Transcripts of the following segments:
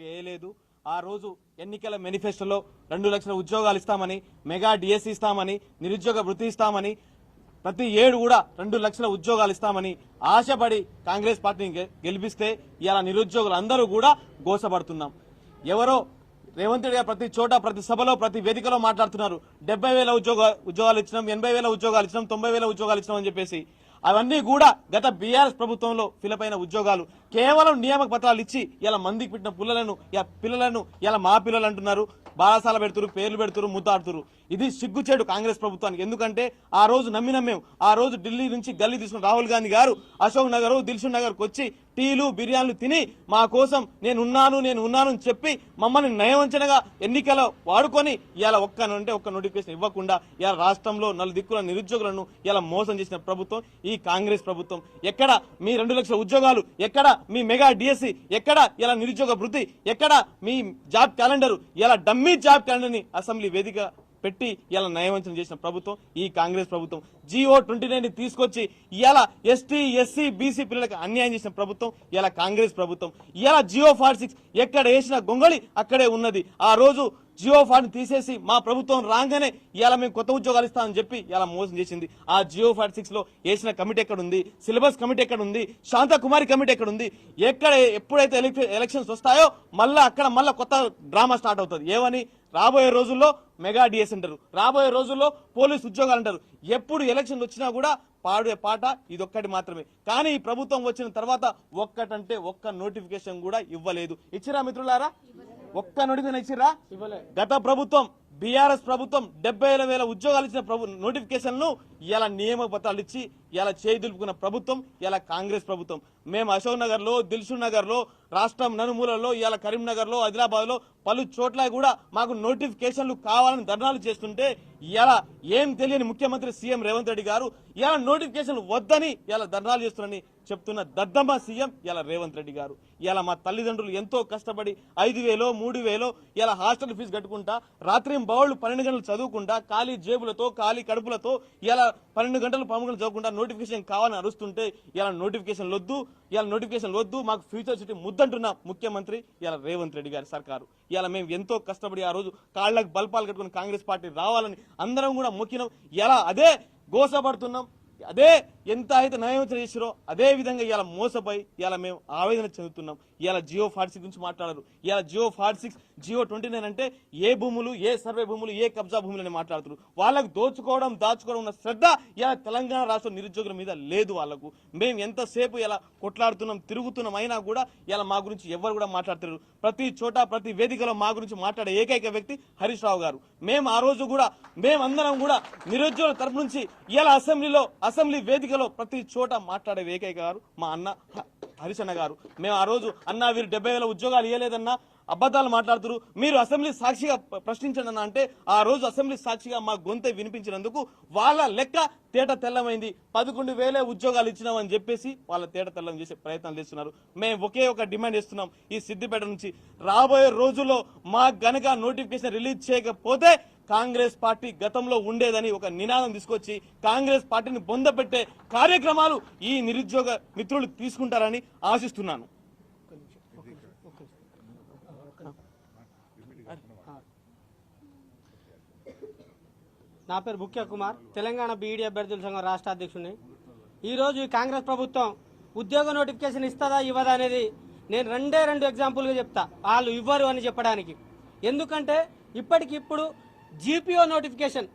లాగా వేయలేదు. ఆ రోజు ఎన్నికల మేనిఫెస్టోలో 2 లక్షల ఉద్యోగాలు ఇస్తామని, మెగా డిఎస్సి ఇస్తామని, నిరుద్యోగ వృత్తి ఇస్తామని, ప్రతి ఏడు కూడా 2 లక్షల ఉద్యోగాలు ఇస్తామని ఆశపడి కాంగ్రెస్ పార్టీని గెలిపిస్తే ఇలా నిరుద్యోగులు అందరూ కూడా గోసపడుతున్నాం. ఎవరో రేవంత్ రెడ్డి గారు ప్రతి చోట, ప్రతి సభలో, ప్రతి వేదికలో మాట్లాడుతున్నారు. 70,000 ఉద్యోగాలు ఇచ్చినాం, 80,000 ఉద్యోగాలు ఇచ్చినాం, 90,000 ఉద్యోగాలు ఇచ్చినాం అని చెప్పేసి. అవన్నీ కూడా గత బీఆర్ఎస్ ప్రభుత్వంలో ఫిలప్ అయిన ఉద్యోగాలు. కేవలం నియామక పత్రాలు ఇచ్చి ఇలా మందికి పెట్టిన పిల్లలను ఇలా మా పిల్లలు అంటున్నారు. బాలసాల పెడుతున్నారు, పేర్లు పెడుతున్నారు, ముద్దాడుతున్నారు. ఇది సిగ్గుచేడు కాంగ్రెస్ ప్రభుత్వానికి. ఎందుకంటే ఆ రోజు నమ్మినాం మేము. ఆ రోజు ఢిల్లీ నుంచి గల్లీ తీసుకున్న రాహుల్ గాంధీ గారు అశోక్ నగర్, దిల్సుఖ్ నగర్కి వచ్చి టీలు, బిర్యానీలు తిని మా కోసం నేను ఉన్నాను అని చెప్పి మమ్మల్ని నయవంచనగా ఎన్నికలో వాడుకొని ఇలా ఒక్క నోటిఫికేషన్ ఇవ్వకుండా ఇలా రాష్ట్రంలో 4 దిక్కుల నిరుద్యోగులను ఇలా మోసం చేసిన ప్రభుత్వం ఈ కాంగ్రెస్ ప్రభుత్వం. ఎక్కడ మీ 2 లక్షల ఉద్యోగాలు, ఎక్కడ మీ మెగా డిఎస్సి, ఎక్కడ ఇలా నిరుద్యోగ వృత్తి, ఎక్కడ మీ జాబ్ క్యాలెండర్, ఇలా డమ్మీ జాబ్ క్యాలెండర్ ని అసెంబ్లీ వేదిక పెట్టి ఇలా నయవంచన చేసిన ప్రభుత్వం ఈ కాంగ్రెస్ ప్రభుత్వం. జియో 29 తీసుకొచ్చి ఇలా ఎస్టీ, ఎస్సీ, బీసీ పిల్లలకు అన్యాయం చేసిన ప్రభుత్వం ఇలా కాంగ్రెస్ ప్రభుత్వం. ఇలా జియో 46 ఎక్కడ వేసిన గొంగళి అక్కడే ఉన్నది. ఆ రోజు జియో 40 తీసేసి మా ప్రభుత్వం రాగానే ఇలా మేము కొత్త ఉద్యోగాలు ఇస్తామని చెప్పి ఇలా మోసం చేసింది. ఆ జియో 46 లో వేసిన కమిటీ ఎక్కడ ఉంది? సిలబస్ కమిటీ ఎక్కడ ఉంది? శాంతకుమారి కమిటీ ఎక్కడ ఉంది? ఎప్పుడైతే ఎలక్షన్స్ వస్తాయో మళ్ళా కొత్త డ్రామా స్టార్ట్ అవుతుంది. ఏమని? రాబోయే రోజుల్లో మెగా డిఎస్ అంటారు, రాబోయే రోజుల్లో పోలీసు ఉద్యోగాలు అంటారు. ఎప్పుడు ఎలక్షన్ వచ్చినా కూడా పాడే పాట ఇదొక్కటి మాత్రమే. కానీ ఈ ప్రభుత్వం వచ్చిన తర్వాత ఒక్క నోటిఫికేషన్ కూడా ఇవ్వలేదు. ఇచ్చిరా మిత్రులారా? ఒక్క నోటిఫికేషన్ ఇచ్చిరా? గత ప్రభుత్వం బీఆర్ఎస్ ప్రభుత్వం 70,000 ఉద్యోగాలు ఇచ్చిన నోటిఫికేషన్లు ఇలా నియామక పత్రాలు ఇచ్చి ఇలా చేయి దులుపుకున్న ప్రభుత్వం ఇలా కాంగ్రెస్ ప్రభుత్వం. మేము అశోక్ నగర్ లో, దిల్సుఖ్ నగర్ లో, రాష్ట్రం నలుమూలలో, ఇలా కరీంనగర్ లో, ఆదిలాబాద్ లో పలు చోట్ల కూడా మాకు నోటిఫికేషన్లు కావాలని ధర్నాలు చేస్తుంటే ఇలా ఏం తెలియని ముఖ్యమంత్రి సీఎం రేవంత్ రెడ్డి గారు ఇలా నోటిఫికేషన్లు వద్దని ఇలా ధర్నాలు చేస్తున్నారని చెప్తున్న దద్దమ్మ సీఎం ఇలా రేవంత్ రెడ్డి గారు. ఇలా మా తల్లిదండ్రులు ఎంతో కష్టపడి 5,000, 3,000 ఇలా హాస్టల్ ఫీజు కట్టుకుంటా, రాత్రి బౌళ్ళు 12 గంటలు చదువుకుంటా, ఖాళీ జేబులతో, ఖాళీ కడుపులతో ఇలా 12 గంటలు 13 గంటలు చదువుకుంటా నోటిఫికేషన్ కావాలని అరుస్తుంటే ఇలా నోటిఫికేషన్ వద్దు మాకు ఫ్యూచర్ సిటీ ముద్దంటున్న ముఖ్యమంత్రి ఇలా రేవంత్ రెడ్డి గారి సర్కారు. ఇలా మేము ఎంతో కష్టపడి ఆ రోజు కాళ్లకు బల్పాలు కట్టుకుని కాంగ్రెస్ పార్టీ రావాలని అందరం కూడా మొక్కినాం. ఇలా అదే గోసపడుతున్నాం. అదే ఎంత అయితే నయవంచన చేసారో అదే విధంగా ఇలా మోసపోయి ఇలా మేము ఆవేదన చెందుతున్నాం. ఇలా జియో 46 గురించి మాట్లాడారు. ఇలా జియో 46, జియో 29 అంటే ఏ భూములు, ఏ సర్వే భూములు, ఏ కబ్జా భూములు అని మాట్లాడుతున్నారు. వాళ్ళకు దాచుకోవడం ఉన్న శ్రద్ధ ఇలా తెలంగాణ రాష్ట్ర నిరుద్యోగుల మీద లేదు. వాళ్ళకు మేము ఎంతసేపు ఇలా కొట్లాడుతున్నాం, తిరుగుతున్నాం, అయినా కూడా ఇలా మా గురించి ఎవరు కూడా మాట్లాడుతున్నారు. ప్రతి చోట, ప్రతి వేదికలో మా గురించి మాట్లాడే ఏకైక వ్యక్తి హరీష్ రావు గారు. మేము ఆ రోజు కూడా మేమందరం కూడా నిరుద్యోగుల తరపు నుంచి ఇలా అసెంబ్లీ వేదికలో ప్రతి చోట మాట్లాడే ఏకైక గారు మా అన్న హరీష్ అన్న గారు. మేము ఆ రోజు అన్న వీరు 70,000 ఉద్యోగాలు ఇవ్వలేదన్నా, అబద్ధాలు మాట్లాడుతున్నారు, మీరు అసెంబ్లీ సాక్షిగా ప్రశ్నించండి అన్న అంటే ఆ రోజు అసెంబ్లీ సాక్షిగా మా గొంతె వినిపించినందుకు వాళ్ళ లెక్క తేట తెల్లమైంది. 11,000 ఉద్యోగాలు ఇచ్చినామని చెప్పేసి వాళ్ళ తేట తెల్లం చేసే ప్రయత్నాలు చేస్తున్నారు. మేము ఒకే ఒక డిమాండ్ చేస్తున్నాం ఈ సిద్దిపేట నుంచి, రాబోయే రోజుల్లో మా గనక నోటిఫికేషన్ రిలీజ్ చేయకపోతే కాంగ్రెస్ పార్టీ గతంలో ఉండేదని ఒక నినాదం తీసుకొచ్చి కాంగ్రెస్ పార్టీని బొందపెట్టే కార్యక్రమాలు ఈ నిరుద్యోగ మిత్రులు తీసుకుంటారని ఆశిస్తున్నాను. నా పేరు ముఖ్య కుమార్, తెలంగాణ బీఈడీ అభ్యర్థుల సంఘం రాష్ట్ర అధ్యక్షుడిని. ఈరోజు ఈ కాంగ్రెస్ ప్రభుత్వం ఉద్యోగ నోటిఫికేషన్ ఇస్తుందా ఇవ్వదా అనేది నేను 2 ఎగ్జాంపుల్గా చెప్తా, వాళ్ళు ఇవ్వరు అని చెప్పడానికి. ఎందుకంటే ఇప్పటికిప్పుడు జీపీఓ నోటిఫికేషన్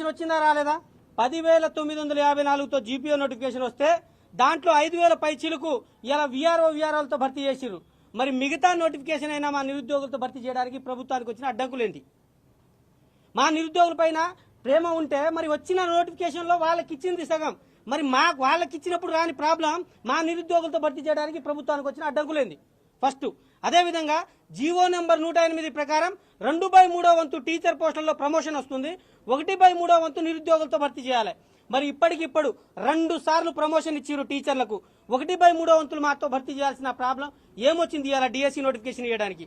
వచ్చిందా రాలేదా? 10,954తో జీపీఓ నోటిఫికేషన్ వస్తే దాంట్లో 5,000 పైచీలకు ఇలా వీఆర్ఓలతో భర్తీ చేసిర్రు. మరి మిగతా నోటిఫికేషన్ అయినా మా నిరుద్యోగులతో భర్తీ చేయడానికి ప్రభుత్వానికి వచ్చిన అడ్డంకులేంటి? మా నిరుద్యోగుల పైన ప్రేమ ఉంటే మరి వచ్చిన నోటిఫికేషన్లో వాళ్ళకి ఇచ్చింది సగం, మరి వాళ్ళకి ఇచ్చినప్పుడు రాని ప్రాబ్లం మా నిరుద్యోగులతో భర్తీ చేయడానికి ప్రభుత్వానికి వచ్చిన అడ్డంకులేంది ఫస్ట్. అదేవిధంగా జీవో నెంబర్ 108 ప్రకారం 2/3 వంతు టీచర్ పోస్టుల్లో ప్రమోషన్ వస్తుంది, 1/3 వంతు నిరుద్యోగులతో భర్తీ చేయాలి. మరి ఇప్పటికిప్పుడు 2 సార్లు ప్రమోషన్ ఇచ్చిరు టీచర్లకు, 1/3 వంతులు మాతో భర్తీ చేయాల్సిన ప్రాబ్లం ఏమొచ్చింది ఇలా డిఎస్సి నోటిఫికేషన్ ఇవ్వడానికి?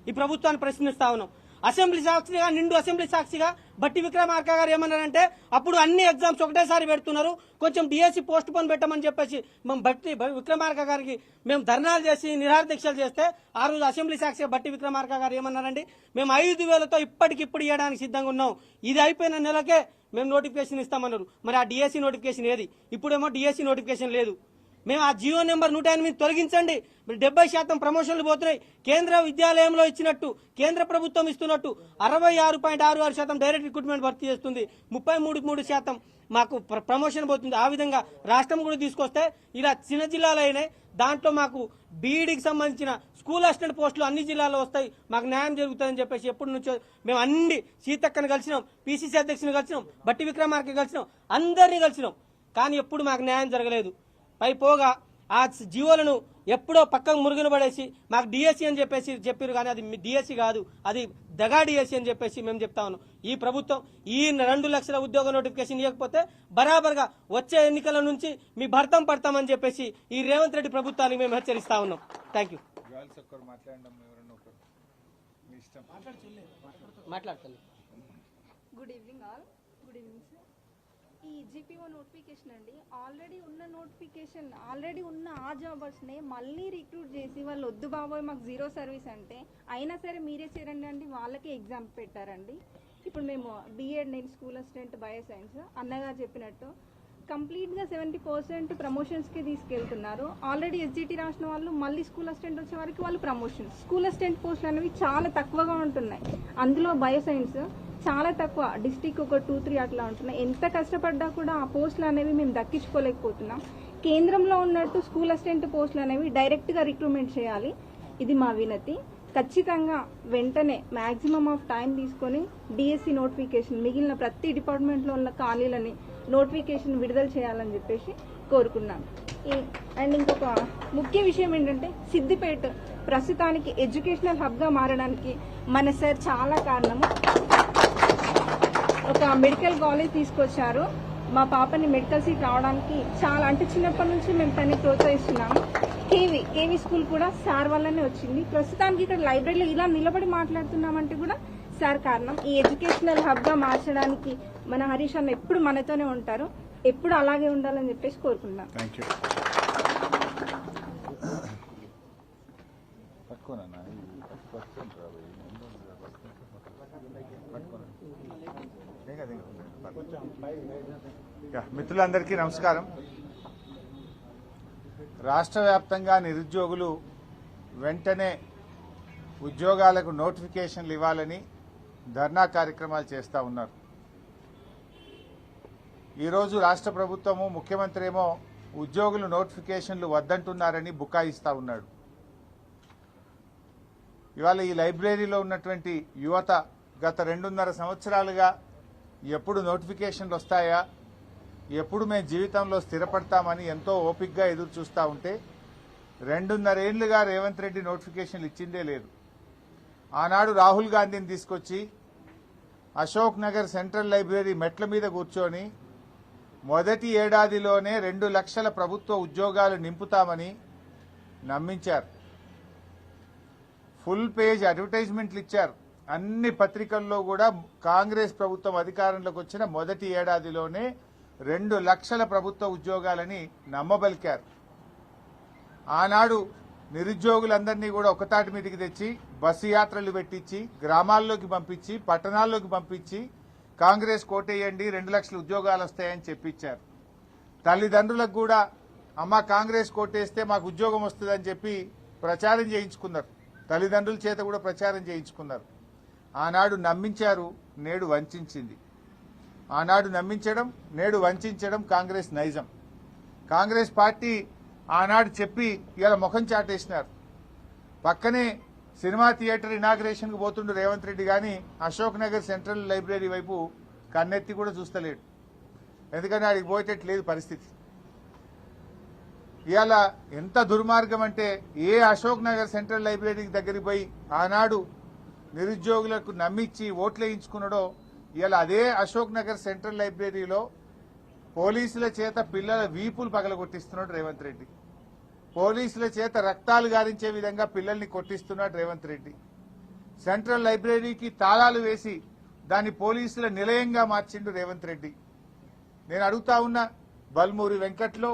ఈ ప్రభుత్వాన్ని ప్రశ్నిస్తా ఉన్నాం. అసెంబ్లీ సాక్షిగా నిండు అసెంబ్లీ సాక్షిగా బట్టి విక్రమార్క గారు ఏమన్నారంటే అప్పుడు అన్ని ఎగ్జామ్స్ ఒకటేసారి పెడుతున్నారు, కొంచెం డిఎస్సి పోస్ట్ పోన్ పెట్టమని చెప్పేసి మేము బట్టి విక్రమార్క గారికి మేము ధర్నాలు చేసి నిరాహార దీక్షలు చేస్తే ఆ రోజు అసెంబ్లీ సాక్షిగా బట్టి విక్రమార్క గారు ఏమన్నారండి, మేము 5,000తో ఇప్పటికిప్పుడు ఇవ్వడానికి సిద్ధంగా ఉన్నాం, ఇది అయిపోయిన నెలకే మేము నోటిఫికేషన్ ఇస్తామన్నారు. మరి ఆ డిఎస్సి నోటిఫికేషన్ ఏది? ఇప్పుడేమో డిఎస్సి నోటిఫికేషన్ లేదు. మేము ఆ జియో నెంబర్ 108 తొలగించండి. 70% ప్రమోషన్లు పోతున్నాయి. కేంద్ర విద్యాలయంలో ఇచ్చినట్టు కేంద్ర ప్రభుత్వం ఇస్తున్నట్టు 66.66% డైరెక్ట్ రిక్రూట్మెంట్ భర్తీ చేస్తుంది, 33% మాకు ప్రమోషన్ పోతుంది. ఆ విధంగా రాష్ట్రం కూడా తీసుకొస్తే ఇలా చిన్న జిల్లాలు అయినాయి. దాంట్లో మాకు బీఈడికి సంబంధించిన స్కూల్ అసిస్టెంట్ పోస్టులు అన్ని జిల్లాల్లో వస్తాయి, మాకు న్యాయం జరుగుతుందని చెప్పేసి ఎప్పటి నుంచో మేము అన్ని సీతక్కని కలిసినాం, పిసిసి అధ్యక్షుని కలిసినాం, బట్టి విక్రమార్క కలిసినాం, అందరినీ కలిసినాం. కానీ ఎప్పుడు మాకు న్యాయం జరగలేదు. పైపోగా ఆ జీవోలను ఎప్పుడో పక్కకు మురుగున పడేసి మాకు డిఎస్సి అని చెప్పేసి చెప్పారు. కానీ అది డిఎస్సి కాదు, అది దగా డిఎస్సి అని చెప్పేసి మేము చెప్తా ఉన్నాం. ఈ ప్రభుత్వం ఈ 2 లక్షల ఉద్యోగ నోటిఫికేషన్ ఇవ్వకపోతే బరాబర్గా వచ్చే ఎన్నికల నుంచి మీ భర్తం పడతామని చెప్పేసి ఈ రేవంత్ రెడ్డి ప్రభుత్వానికి మేము హెచ్చరిస్తా ఉన్నాం. Thank you. మాట్లాడతాను. Good evening all. Good evening sir. ఈ జీపీఓ నోటిఫికేషన్ అండి, ఆల్రెడీ ఉన్న ఆ జాబర్స్ని మళ్ళీ రిక్రూట్ చేసి వాళ్ళు వద్దు బాబోయ్ మాకు 0 సర్వీస్ అంటే అయినా సరే మీరే చేరండి అండి, వాళ్ళకి ఎగ్జామ్ పెట్టారండి. ఇప్పుడు మేము బీఎడ్, నేను స్కూల్ అసిస్టెంట్ బయోసైన్స్ అన్నగారు చెప్పినట్టు కంప్లీట్గా 70% ప్రమోషన్స్కి తీసుకెళ్తున్నారు. ఆల్రెడీ ఎస్జిటి రాసిన వాళ్ళు మళ్ళీ స్కూల్ అసిస్టెంట్ వచ్చే వరకు వాళ్ళు ప్రమోషన్, స్కూల్ అసిస్టెంట్ పోస్టులు అనేవి చాలా తక్కువగా ఉంటున్నాయి. అందులో బయోసైన్స్ చాలా తక్కువ, డిస్టిక్ ఒక 2-3 అట్లా ఉంటున్నాయి. ఎంత కష్టపడ్డా కూడా ఆ పోస్టులు అనేవి మేము దక్కించుకోలేకపోతున్నాం. కేంద్రంలో ఉన్నట్టు స్కూల్ అసిస్టెంట్ పోస్టులు అనేవి డైరెక్ట్గా రిక్రూట్మెంట్ చేయాలి, ఇది మా వినతి. ఖచ్చితంగా వెంటనే మ్యాక్సిమం ఆఫ్ టైం తీసుకొని డిఎస్సి నోటిఫికేషన్ మిగిలిన ప్రతి డిపార్ట్మెంట్లో ఉన్న ఖాళీలని నోటిఫికేషన్ విడుదల చేయాలని చెప్పేసి కోరుకున్నాను. అండ్ ఇంకొక ముఖ్య విషయం ఏంటంటే సిద్దిపేట ప్రస్తుతానికి ఎడ్యుకేషనల్ హబ్గా మారడానికి మన సార్ చాలా కారణము. ఒక మెడికల్ కాలేజ్ తీసుకొచ్చారు, మా పాపని మెడికల్ సీట్ రావడానికి చాలా, అంటే చిన్నప్పటి నుంచి మేము తనని ప్రోత్సహిస్తున్నాము. కేవీ స్కూల్ కూడా సార్ వల్లనే వచ్చింది. ప్రస్తుతానికి ఇక్కడ లైబ్రరీలో ఇలా నిలబడి మాట్లాడుతున్నామంటే కూడా సార్ కారణం. ఈ ఎడ్యుకేషనల్ హబ్గా మార్చడానికి మన హరీష్ అన్న ఎప్పుడు మనతోనే ఉంటారు, ఎప్పుడు అలాగే ఉండాలని చెప్పేసి కోరుకుంటున్నాం. మిత్రులందరికీ నమస్కారం. రాష్ట్ర వ్యాప్తంగా నిరుద్యోగులు వెంటనే ఉద్యోగాలకు నోటిఫికేషన్లు ఇవ్వాలని ధర్నా కార్యక్రమాలు చేస్తూ ఉన్నారు. ఈరోజు రాష్ట్ర ప్రభుత్వము, ముఖ్యమంత్రి ఏమో ఉద్యోగులు నోటిఫికేషన్లు వద్దంటున్నారని బుకాయిస్తూ ఉన్నాడు. ఇవాళ ఈ లైబ్రరీలో ఉన్నటువంటి యువత గత 2.5 సంవత్సరాలుగా ఎప్పుడు నోటిఫికేషన్లు వస్తాయా, ఎప్పుడు మేము జీవితంలో స్థిరపడతామని ఎంతో ఓపికగా ఎదురు చూస్తూ ఉంటే 2.5 ఏళ్లుగా రేవంత్ రెడ్డి నోటిఫికేషన్లు ఇచ్చిందే లేదు. ఆనాడు రాహుల్ గాంధీని తీసుకొచ్చి అశోక్ నగర్ సెంట్రల్ లైబ్రరీ మెట్ల మీద కూర్చొని మొదటి ఏడాదిలోనే 2 లక్షల ప్రభుత్వ ఉద్యోగాలు నింపుతామని నమ్మించారు. ఫుల్ పేజ్ అడ్వర్టైజ్మెంట్లు ఇచ్చారు. అన్ని పత్రికల్లో కూడా కాంగ్రెస్ ప్రభుత్వం అధికారంలోకి వచ్చిన మొదటి ఏడాదిలోనే 2 లక్షల ప్రభుత్వ ఉద్యోగాలని నమ్మబలికారు. ఆనాడు నిరుద్యోగులందరినీ కూడా ఒకతాటి మీదకి తెచ్చి బస్సు యాత్రలు పెట్టించి గ్రామాల్లోకి పంపించి పట్టణాల్లోకి పంపించి కాంగ్రెస్ కోటేయండి 2 లక్షల ఉద్యోగాలు వస్తాయని చెప్పించారు. తల్లిదండ్రులకు కూడా అమ్మ కాంగ్రెస్ కోటేస్తే మాకు ఉద్యోగం వస్తుందని చెప్పి ప్రచారం చేయించుకున్నారు. తల్లిదండ్రుల చేత కూడా ప్రచారం చేయించుకున్నారు. ఆనాడు నమ్మించారు, నేడు వంచింది. ఆనాడు నమ్మించడం, నేడు వంచడం కాంగ్రెస్ నైజం. కాంగ్రెస్ పార్టీ ఆనాడు చెప్పి ఇలా ముఖం చాటేసినారు. పక్కనే సినిమా థియేటర్ ఇనాగ్రేషన్ కు పోతుండు రేవంత్ రెడ్డి గాని అశోక్ నగర్ సెంట్రల్ లైబ్రరీ వైపు కన్నెత్తి కూడా చూస్తలేడు. ఎందుకంటే ఆడికి పోయేటట్లేదు పరిస్థితి. ఇవాళ ఎంత దుర్మార్గం అంటే ఏ అశోక్ నగర్ సెంట్రల్ లైబ్రరీకి దగ్గరికి పోయి ఆనాడు నిరుద్యోగులకు నమ్మించి ఓట్లు వేయించుకున్నాడో ఇవాళ అదే అశోక్ నగర్ సెంట్రల్ లైబ్రరీలో పోలీసుల చేత పిల్లల వీపులు పగలగొట్టిస్తున్నాడు రేవంత్ రెడ్డి. పోలీసుల చేత రక్తాలు గారించే విధంగా పిల్లల్ని కొట్టిస్తున్నాడు రేవంత్ రెడ్డి. సెంట్రల్ లైబ్రరీకి తాళాలు వేసి దాన్ని పోలీసుల నిలయంగా మార్చిండు రేవంత్ రెడ్డి. నేను అడుగుతా ఉన్నా, బల్మూరి వెంకట్లో,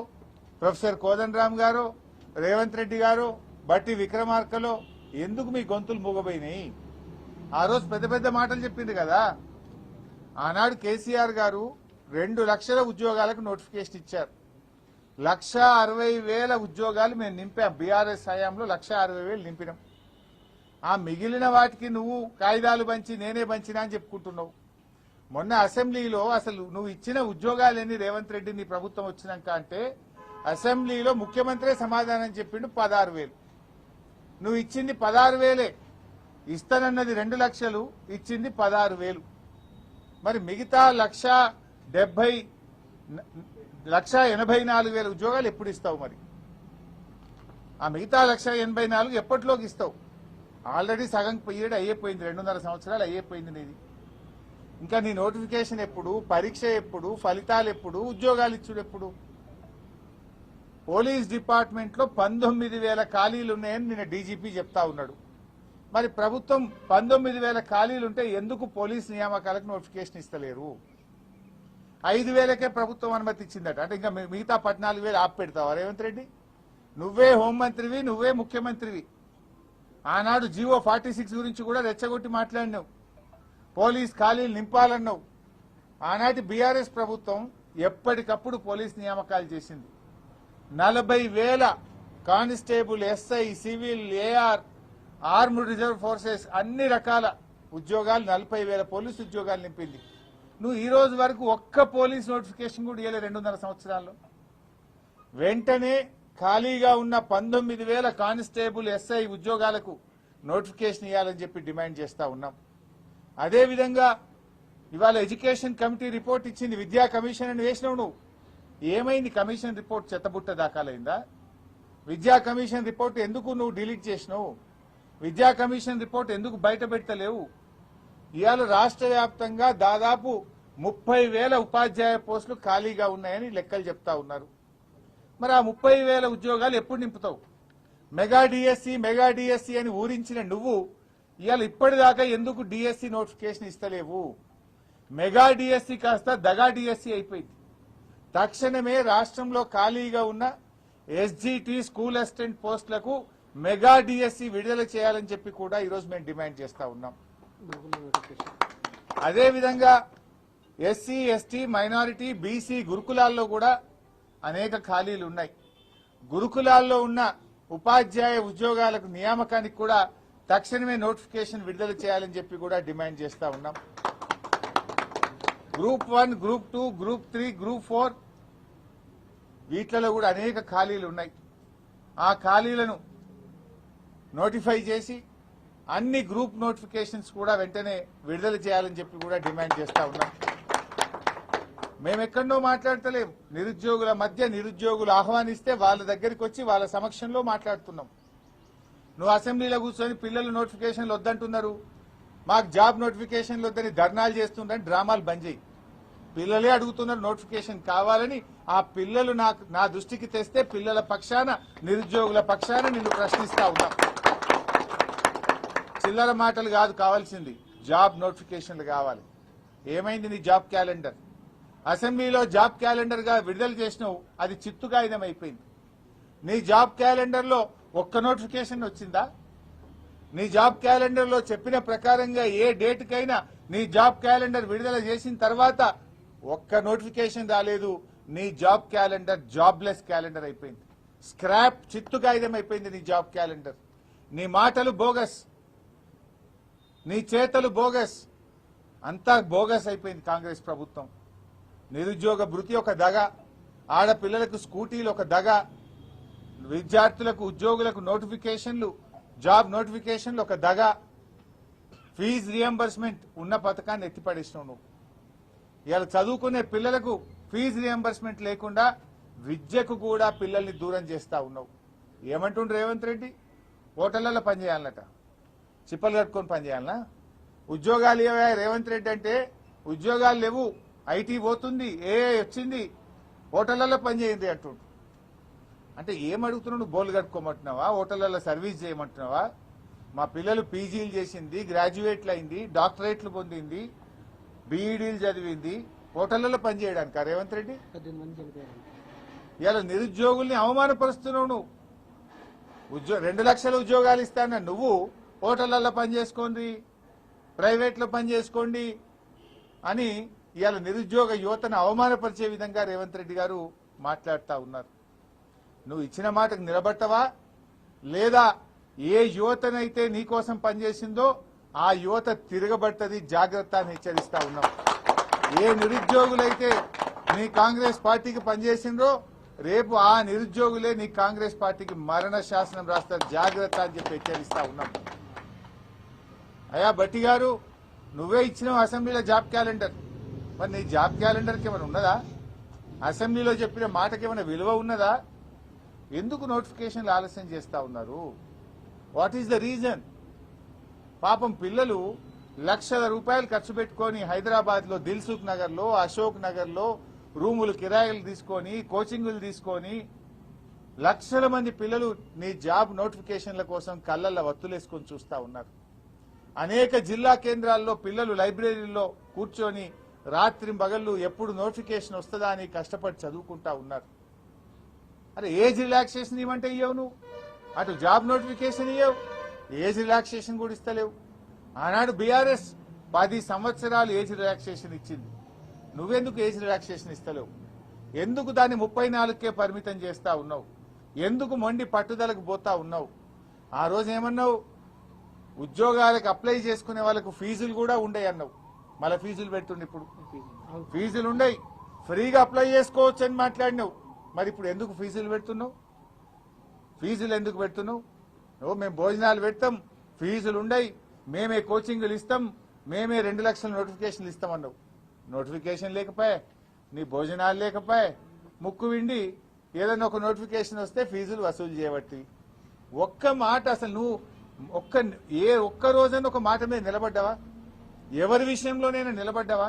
ప్రొఫెసర్ కోదండరామ్ గారు, రేవంత్ రెడ్డి గారు, బట్టి విక్రమార్కలో ఎందుకు మీ గొంతులు మూగపోయినాయి? ఆ రోజు పెద్ద పెద్ద మాటలు చెప్పింది కదా. ఆనాడు కేసీఆర్ గారు 2 లక్షల ఉద్యోగాలకు నోటిఫికేషన్ ఇచ్చారు. 1,60,000 ఉద్యోగాలు మేము నింపాం. బీఆర్ఎస్ హయాంలో 1,60,000 నింపినాం. ఆ మిగిలిన వాటికి నువ్వు కాగితాలు పంచి నేనే పంచినా అని చెప్పుకుంటున్నావు. మొన్న అసెంబ్లీలో అసలు నువ్వు ఇచ్చిన ఉద్యోగాలేని రేవంత్ రెడ్డి నీ ప్రభుత్వం వచ్చినాక అంటే అసెంబ్లీలో ముఖ్యమంత్రే సమాధానం చెప్పిండు 16,000. నువ్వు ఇచ్చింది 16,000. ఇస్తానన్నది 2 లక్షలు, ఇచ్చింది 16,000. మరి మిగతా 1,84,000 ఉద్యోగాలు ఎప్పుడు ఇస్తావు? మరి ఆ మిగతా 1,84,000 ఎప్పటిలోకి ఇస్తావు? ఆల్రెడీ సగం పీరియడ్ అయిపోయింది, 2.5 సంవత్సరాలు అయిపోయింది నీది. ఇంకా నీ నోటిఫికేషన్ ఎప్పుడు, పరీక్ష ఎప్పుడు, ఫలితాలు ఎప్పుడు, ఉద్యోగాలు ఇచ్చుడు ఎప్పుడు? పోలీస్ డిపార్ట్మెంట్ లో 19,000 ఖాళీలు ఉన్నాయని నిన్న డీజీపీ చెప్తా ఉన్నాడు. మరి ప్రభుత్వం 19,000 ఖాళీలుంటే ఎందుకు పోలీస్ నియామకాలకు నోటిఫికేషన్ ఇస్తలేరు? 5,000కే ప్రభుత్వం అనుమతి ఇచ్చిందట. అంటే ఇంకా మిగతా 14,000 ఆపు పెడతావా రేవంత్ రెడ్డి? నువ్వే హోంమంత్రివి, నువ్వే ముఖ్యమంత్రివి. ఆనాడు జీవో 46 గురించి కూడా రెచ్చగొట్టి మాట్లాడినావు. పోలీస్ ఖాళీలు నింపాలన్నావు. ఆనాటి బీఆర్ఎస్ ప్రభుత్వం ఎప్పటికప్పుడు పోలీస్ నియామకాలు చేసింది. 40,000 constable, SI, civil, AR, armed reserve forces అన్ని రకాల ఉద్యోగాలు 40,000 పోలీసు ఉద్యోగాలు నింపింది. నువ్వు ఈ రోజు వరకు ఒక్క పోలీస్ నోటిఫికేషన్ కూడా ఇవ్వలే 2.5 సంవత్సరాల్లో. వెంటనే ఖాళీగా ఉన్న 19,000 కానిస్టేబుల్, ఎస్ఐ ఉద్యోగాలకు నోటిఫికేషన్ ఇవ్వాలని చెప్పి డిమాండ్ చేస్తా ఉన్నాం. అదేవిధంగా ఇవాళ ఎడ్యుకేషన్ కమిటీ రిపోర్ట్ ఇచ్చింది. విద్యా కమిషన్ అని వేసినావు నువ్వు. ఏమైంది కమిషన్ రిపోర్ట్? చెత్తబుట్ట దాఖలైందా? విద్యా కమిషన్ రిపోర్ట్ ఎందుకు నువ్వు డిలీట్ చేసినావు? విద్యా కమిషన్ రిపోర్ట్ ఎందుకు బయట పెట్టలేవు? ఇవాళ రాష్ట్ర వ్యాప్తంగా దాదాపు 30,000 ఉపాధ్యాయ పోస్టులు ఖాళీగా ఉన్నాయని లెక్కలు చెప్తా ఉన్నారు. మరి ఆ 30,000 ఉద్యోగాలు ఎప్పుడు నింపుతావు? మెగా డిఎస్సి అని ఊరించిన నువ్వు ఇవాళ ఇప్పటిదాకా ఎందుకు డిఎస్సి నోటిఫికేషన్ ఇస్తలేవు? మెగా డిఎస్సి కాస్త దగా డిఎస్సి అయిపోయింది. తక్షణమే రాష్ట్రంలో ఖాళీగా ఉన్న ఎస్జిటి స్కూల్ అసిస్టెంట్ పోస్టులకు మెగా డిఎస్సి విడుదల చేయాలని చెప్పి కూడా ఈరోజు మేము డిమాండ్ చేస్తా ఉన్నాం. అదేవిధంగా ఎస్సీ, ఎస్టీ, మైనారిటీ, బీసీ గురుకులాల్లో కూడా అనేక ఖాళీలు ఉన్నాయి. గురుకులాల్లో ఉన్న ఉపాధ్యాయ ఉద్యోగాలకు నియామకానికి కూడా తక్షణమే నోటిఫికేషన్ విడుదల చేయాలని చెప్పి కూడా డిమాండ్ చేస్తా ఉన్నాం. గ్రూప్ 1, గ్రూప్ 2, గ్రూప్ 3, గ్రూప్ 4 వీటిలలో కూడా అనేక ఖాళీలు ఉన్నాయి. ఆ ఖాళీలను నోటిఫై చేసి అన్ని గ్రూప్ నోటిఫికేషన్స్ కూడా వెంటనే విడుదల చేయాలని చెప్పి కూడా డిమాండ్ చేస్తా ఉన్నాం. మేమెక్కడో మాట్లాడతలేం. నిరుద్యోగుల మధ్య నిరుద్యోగులు ఆహ్వానిస్తే వాళ్ళ దగ్గరికి వచ్చి వాళ్ళ సమక్షంలో మాట్లాడుతున్నాం. నువ్వు అసెంబ్లీలో కూర్చొని పిల్లలు నోటిఫికేషన్లు వద్దంటున్నారు, మాకు జాబ్ నోటిఫికేషన్లు వద్దని ధర్నాలు చేస్తుండని డ్రామాలు బంద్ చేయి. పిల్లలే అడుగుతున్నారు నోటిఫికేషన్ కావాలని. ఆ పిల్లలు నా దృష్టికి తెస్తే పిల్లల పక్షాన, నిరుద్యోగుల పక్షాన నిన్ను ప్రశ్నిస్తా ఉన్నా. చిల్లర మాటలు కాదు కావాల్సింది, జాబ్ నోటిఫికేషన్లు కావాలి. ఏమైంది నీ జాబ్ క్యాలెండర్? అసెంబ్లీలో జాబ్ క్యాలెండర్ గా విడుదల చేసినావు, అది చిత్తు కాగితం అయిపోయింది. నీ జాబ్ క్యాలెండర్ లో ఒక్క నోటిఫికేషన్ వచ్చిందా? నీ జాబ్ క్యాలెండర్ లో చెప్పిన ప్రకారంగా ఏ డేట్ కైనా నీ జాబ్ క్యాలెండర్ విడుదల చేసిన తర్వాత ఒక్క నోటిఫికేషన్ రాలేదు. నీ జాబ్ క్యాలెండర్ జాబ్లెస్ క్యాలెండర్ అయిపోయింది. స్క్రాప్, చిత్తు కాగితం అయిపోయింది నీ జాబ్ క్యాలెండర్. నీ మాటలు బోగస్, నీ చేతలు బోగస్, అంతా బోగస్ అయిపోయింది కాంగ్రెస్ ప్రభుత్వం. నిరుద్యోగ భృతి ఒక దగ, ఆడపిల్లలకు స్కూటీలు ఒక దగ, విద్యార్థులకు ఉద్యోగులకు నోటిఫికేషన్లు, జాబ్ నోటిఫికేషన్లు ఒక దగ, ఫీజు రియంబర్స్మెంట్ ఉన్న పథకాన్ని ఎత్తిపడేసినావు నువ్వు. ఇవాళ చదువుకునే పిల్లలకు ఫీజు రియంబర్స్మెంట్ లేకుండా విద్యకు కూడా పిల్లల్ని దూరం చేస్తా ఉన్నావు. ఏమంటుండ్రు రేవంత్ రెడ్డి? హోటళ్లలో పనిచేయాలన్నట, చిప్పలు కట్టుకొని పనిచేయాలనా? ఉద్యోగాలు ఏవా రేవంత్ రెడ్డి అంటే? ఉద్యోగాలు లేవు, ఐటీ పోతుంది, వచ్చింది, హోటళ్లలో పనిచేయండి అంటుండ్రు. అంటే ఏమడుగుతున్నావు? బోర్లు కట్టుకోమంటున్నావా? హోటళ్లలో సర్వీస్ చేయమంటున్నావా? మా పిల్లలు పీజీలు చేసింది, గ్రాడ్యుయేట్లు అయింది, డాక్టరేట్లు పొందింది, బీఈడీలు చదివింది, హోటళ్లలో పనిచేయడానికి రేవంత్ రెడ్డి. 18 మంది చనిపోయారు. ఇలా నిరుద్యోగుల్ని అవమానపరుస్తున్నావు నువ్వు. 2 లక్షల ఉద్యోగాలు ఇస్తాన నువ్వు హోటళ్లలో పనిచేసుకోండి, ప్రైవేట్లో పనిచేసుకోండి అని ఇవాళ నిరుద్యోగ యువతను అవమానపరిచే విధంగా రేవంత్ రెడ్డి గారు మాట్లాడుతూ ఉన్నారు. నువ్వు ఇచ్చిన మాటకు నిలబట్టవా, లేదా ఏ యువతనైతే నీకోసం పనిచేసిందో ఆ యువత తిరగబట్టది, జాగ్రత్త అని హెచ్చరిస్తా ఉన్నాం. ఏ నిరుద్యోగులైతే నీ కాంగ్రెస్ పార్టీకి పనిచేసిండ్రో రేపు ఆ నిరుద్యోగులే నీ కాంగ్రెస్ పార్టీకి మరణ శాసనం రాస్తారు, జాగ్రత్త అని చెప్పి హెచ్చరిస్తా ఉన్నాం. అయ్యా భట్టి గారు, నువ్వే ఇచ్చినావు అసెంబ్లీలో జాబ్ క్యాలెండర్. మరి నీ జాబ్ క్యాలెండర్కి ఏమైనా ఉన్నదా? అసెంబ్లీలో చెప్పిన మాటకి ఏమైనా విలువ ఉన్నదా? ఎందుకు నోటిఫికేషన్లు ఆలస్యం చేస్తా ఉన్నారు? What is the reason? పాపం పిల్లలు లక్షల రూపాయలు ఖర్చు పెట్టుకొని హైదరాబాద్ లో దిల్సుఖ్ నగర్ లో, అశోక్ నగర్ లో రూములు కిరాయిలు తీసుకొని, కోచింగులు తీసుకొని లక్షల మంది పిల్లలు నీ జాబ్ నోటిఫికేషన్ల కోసం కళ్ళల్లో వత్తులేసుకొని చూస్తా ఉన్నారు. అనేక జిల్లా కేంద్రాల్లో పిల్లలు లైబ్రరీల్లో కూర్చొని రాత్రి పగళ్ళు ఎప్పుడు నోటిఫికేషన్ వస్తుందా అని కష్టపడి చదువుకుంటా ఉన్నారు. అరే ఏజ్ రిలాక్సేషన్ ఇవ్వంటే ఇవ్వవు నువ్వు, అటు జాబ్ నోటిఫికేషన్ ఇవ్వవు, ఏజ్ రిలాక్సేషన్ కూడా ఇస్తలేవు. ఆనాడు బీఆర్ఎస్ 10 సంవత్సరాలు ఏజ్ రిలాక్సేషన్ ఇచ్చింది, నువ్వెందుకు ఏజ్ రిలాక్సేషన్ ఇస్తలేవు? ఎందుకు దాన్ని 34కే పరిమితం చేస్తా ఉన్నావు? ఎందుకు మొండి పట్టుదలకు పోతా ఉన్నావు? ఆ రోజు ఏమన్నావు? ఉద్యోగాలకు అప్లై చేసుకునే వాళ్ళకు ఫీజులు కూడా ఉండయి అన్నావు. మళ్ళీ ఫీజులు పెడుతుండే, ఇప్పుడు ఫీజులు ఉండయి, ఫ్రీగా అప్లై చేసుకోవచ్చు అని మాట్లాడినావు. మరి ఇప్పుడు ఎందుకు ఫీజులు పెడుతున్నావు? ఫీజులు ఎందుకు పెడుతున్నావు? మేము భోజనాలు పెడతాం, ఫీజులు ఉండయి, మేమే కోచింగ్లు ఇస్తాం, మేమే 2 లక్షల నోటిఫికేషన్లు ఇస్తామన్నావు. నోటిఫికేషన్ లేకపోయా, నీ భోజనాలు లేకపోయా, ముక్కు విండి ఏదైనా ఒక నోటిఫికేషన్ వస్తే ఫీజులు వసూలు చేయబట్టి ఒక్క మాట అసలు నువ్వు ఒక్క రోజైనా ఒక మాట మీద నిలబడ్డావా? ఎవరి విషయంలోనైనా నిలబడ్డావా?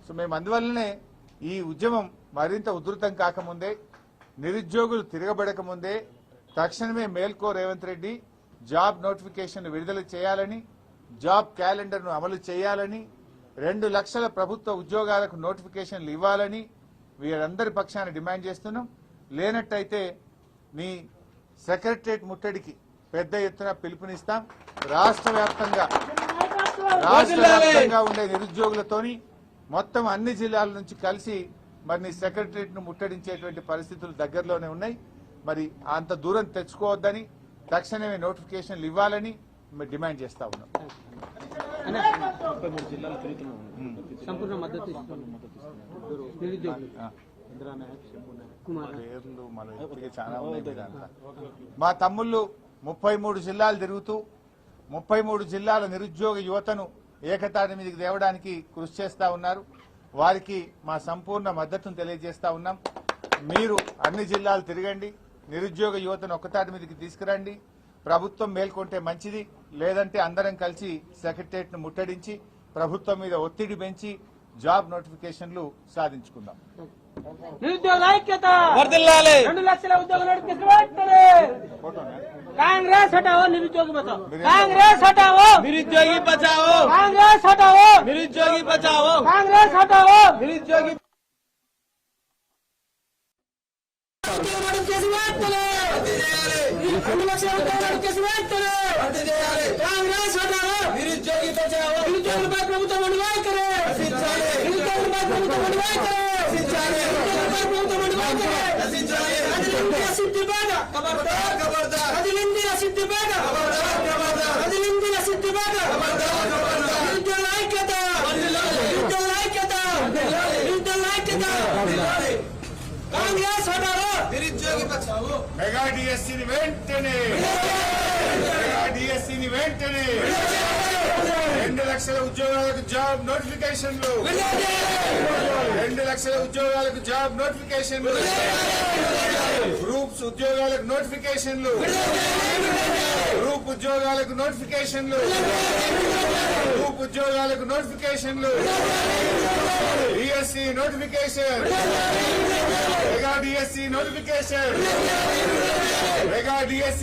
సో మేము అందువల్లనే ఈ ఉద్యమం మరింత ఉధృతం కాకముందే, నిరుద్యోగులు తిరగబడకముందే తక్షణమే మేల్కో రేవంత్ రెడ్డి జాబ్ నోటిఫికేషన్ విడుదల చేయాలని, జాబ్ క్యాలెండర్ను అమలు చేయాలని, 2 లక్షల ప్రభుత్వ ఉద్యోగాలకు నోటిఫికేషన్లు ఇవ్వాలని వీరందరి పక్షాన డిమాండ్ చేస్తున్నాం. లేనట్టయితే నీ సెక్రటరియట్ ముట్టడికి పెద్ద ఎత్తున పిలుపునిస్తాం. రాష్ట్ర వ్యాప్తంగా ఉండే నిరుద్యోగులతోని మొత్తం అన్ని జిల్లాల నుంచి కలిసి మరి నీ సెక్రటరియట్ ను ముట్టడించేటువంటి పరిస్థితులు దగ్గరలోనే ఉన్నాయి. మరి అంత దూరం తెచ్చుకోవద్దని, తక్షణమే నోటిఫికేషన్లు ఇవ్వాలని మేము డిమాండ్ చేస్తా ఉన్నాం. సంపూర్ణ మద్దతు నిరుద్యోగులు. పేర్లు మన ఇప్పటికే చాలా ఉన్నాయి. మా తమ్ముళ్ళు 33 జిల్లాలు తిరుగుతూ 33 జిల్లాల నిరుద్యోగ యువతను ఏకతాటి మీదకి తేవడానికి కృషి చేస్తా ఉన్నారు. వారికి మా సంపూర్ణ మద్దతును తెలియజేస్తా ఉన్నాం. మీరు అన్ని జిల్లాలు తిరగండి, నిరుద్యోగ యువతను ఒక్కతాటి మీదకి తీసుకురండి. ప్రభుత్వం మేల్కొంటే మంచిది, లేదంటే అందరం కలిసి సెక్రటరియట్ ను ముట్టడించి ప్రభుత్వం మీద ఒత్తిడి పెంచి జాబ్ నోటిఫికేషన్లు సాధించుకుందాం. నిరుద్యోగ ఐక్యత, 2 లక్షల ఉద్యోగ నోటిఫికేషన్ వెంటనే. కాంగ్రెస్ హటావో, నిరుద్యోగి బచావో. కాంగ్రెస్ హటావో, నిరుద్యోగి బచావో. కాంగ్రెస్ హటావో, నిరుద్యోగి బచావో. కాంగ్రెస్ హటావో, నిరుద్యోగి కాంగ్రెస్ హటావో, నిరుద్యోగి బచావో. నిరుద్యోగులపై ప్రభుత్వం వైఖరి, నిరుద్యోగులపై ప్రభుత్వం వైఖరి, మెగా డిఎస్సీని వెంటనే, మెగా డిఎస్సీని వెంటనే, 2 లక్షల ఉద్యోగాలకు జాబ్ నోటిఫికేషన్లు, 2 లక్షల ఉద్యోగాలకు జాబ్ నోటిఫికేషన్లు, గ్రూప్స్ ఉద్యోగాలకు నోటిఫికేషన్లు, గ్రూప్ ఉద్యోగాలకు నోటిఫికేషన్లు, గ్రూప్ ఉద్యోగాలకు నోటిఫికేషన్లు, DSC notification, mega DSC notification, mega DSC